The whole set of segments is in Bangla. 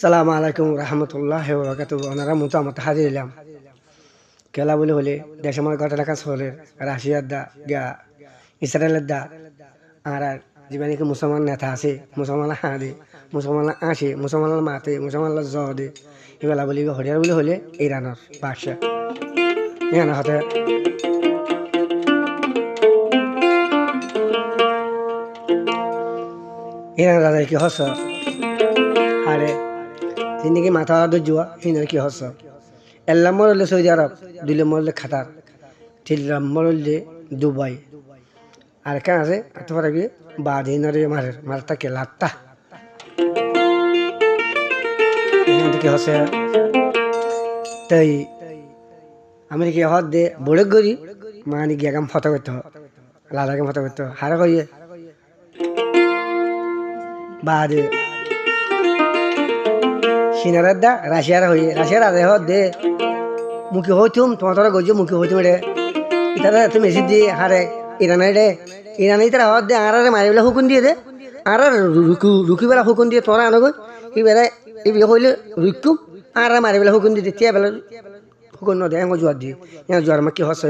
সালামু আলাইকুম রহমতুল্লাহ বরকাতুহু। ওনারা মতামত হাজির এলাম খেলা বলে হলে দেশের মধ্যে ঘটনা কাজ হলে রাশিয়ার দা গা ইসরায়েলের দা আর যেখানে কি মুসলমান নেতা আছে মুসলমান হাঁদে মুসলমান আসে মুসলমান মাতে মুসলমান জ দে এবেলা বলি হরিয়ার বলে হলে ইরানের বাদশা ইরানের হাতে ইরান রাজা কি হস আরে জিন্দগি মাথা দোয়া হিনের কি হস এক নম্বর হলে সৌদি আরব, 2 নম্বর হলে কাতার, 3 নম্বর হলে দুবাই। আর কেন আছে তারপরে গিয়ে বাদিনারে মারটা কে লাত্তা কি হচ্ছে তাই আমি কি হদ দে বড় করি মানে গিয়ে গাম ফটো করতে লাদাকে ফটো করতে হারা কইয়ে বাদে সিনারার দা রাশিয়ার হয়ে রাশিয়ার আদে হদ দে মুখে হইতুম তোমার তোরা গজ মুখে হইতুম রে ইতারা তুমি মেসেজ দিয়ে হারে ইরানাই রে ইরানাই তারা হদ দে আরারে মারিবেলা হুকুন দিয়ে দে আর রুকিবেলা হুকুন দিয়ে তোরা আনগো এবারে এই হইলে রুকুম আর মারিবেলা হুকুন দিয়ে তিয়া বেলা হুকুন ন দে এঙ্গ জোয়ার দিয়ে এঙ্গ জোয়ার মা কি হচ্ছে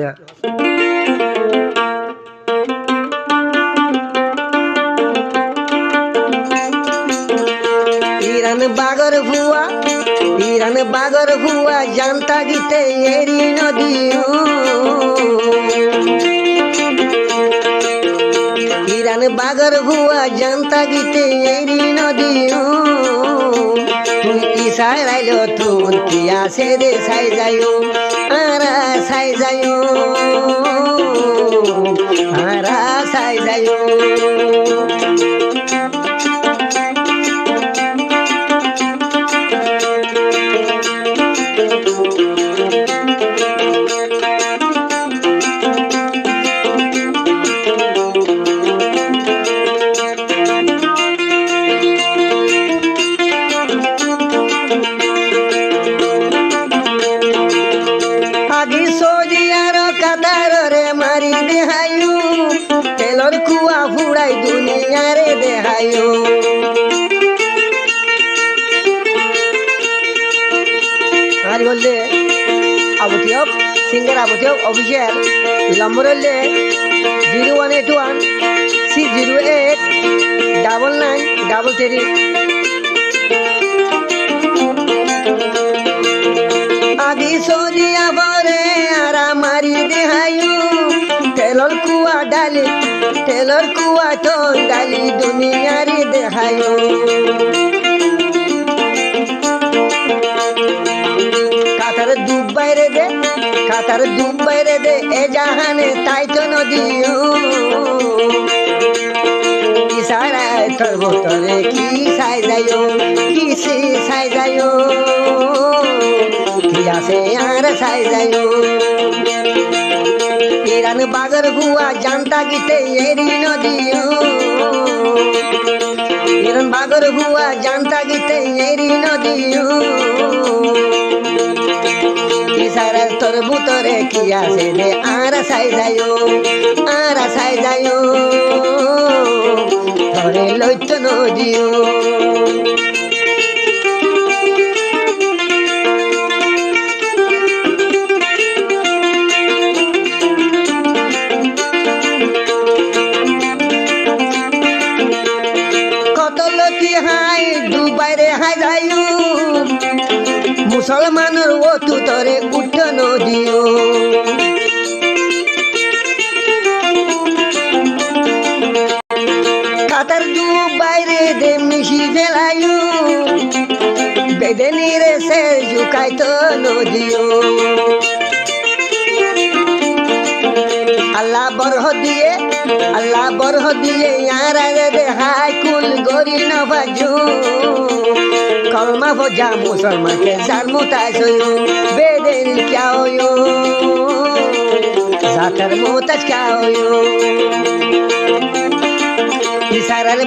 ইরান বাগর ভুয়া জানতা গীতে এরি নদী ইরান বাগর ভুয়া জানতা গীতে এরি নদী তুই কি সাইলাইল তুন কি আসে রে সাই যাইও আরা সাই যাইও আরা সাই যাইও মারি দেহায়ু তেলর কুয়া ফুড়াই দুনিয়ারে দেহায়ু আর বললে আবুতিয়ব সিঙ্গার আবুতিয়ব অফিসিয়াল নম্বর হলে 01816089933 আদি সরিয়া বরে আরা মারি দেহায়ু তেলর কুয়া তো ডালি দুনিয়ারি দেহায়ু কাতার দুবাইরে দে এ জাহানে তাই তো নদীও ইসারায় তোর ভোতরে কি সাই যাইও কিসি সাই যাইও কি আছে আর সাই যাইও ইরান বাগর হুয়া জানতা গীতে এরি নদীও ইরান বাগর হুয়া জানতা গীতে এরি নদীও ইসারার তোর ভুতরে কি আছে রে আর সাই যাইও ধরে লইত নদীও দুবাইরে হাই যাইও মুসলমানের ও তুতরে উঠ নদীও কাতার দুবাইরে দে মিশি ফেলাইও বেদেনিরে সে জুকাইতো নদীও আল্লাহ বরহ দিয়ে ইয়ারা রে হাই কুল গরি না বাজু কলমা ভজা মুসলমানকে জানমুতাই সয়ু বেদের क्या होयो জাকার মুতাজ क्या होयो ইসারার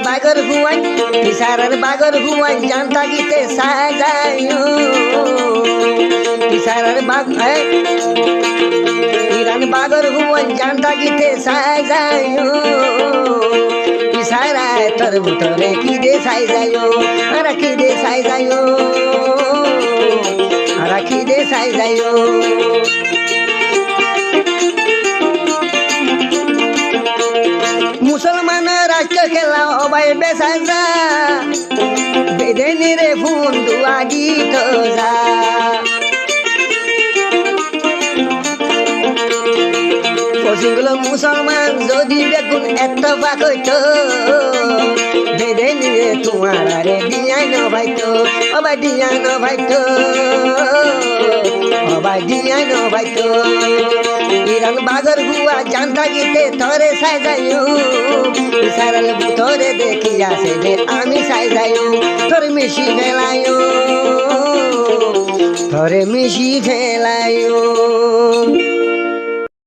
বাগর হুয়াই জানতা গীতে সাজায়ু ইসারার ইরান বাগর হুয়াই জানতা গীতে সাজায়ু ইসারায় তোর ভুতরে কি দে সাই যায়ো আর কি দে সাই যায়ো যাইও মুসলমানের রাষ্ট্র খেলা হবাই বেসাজা বেদেনি রে ফোন দুয়া গীত যা পশ্চিমগুলো মুসলমান যদি বেগুন এত বাকইত বেদেনি রে তোমার রে দিয়াই ন ভাইতো অবাই দিয়াই ন ভাইতো অবাই দিয়াই ন ভাইতো ইরান বাজার গুয়া জানতা গীতে থরে সাই যাইও সারাল তোরে দেখি আসে যে আমি সাই যাইও তোর মিশি ফেলাইও তোরে মিশি ফেলাইও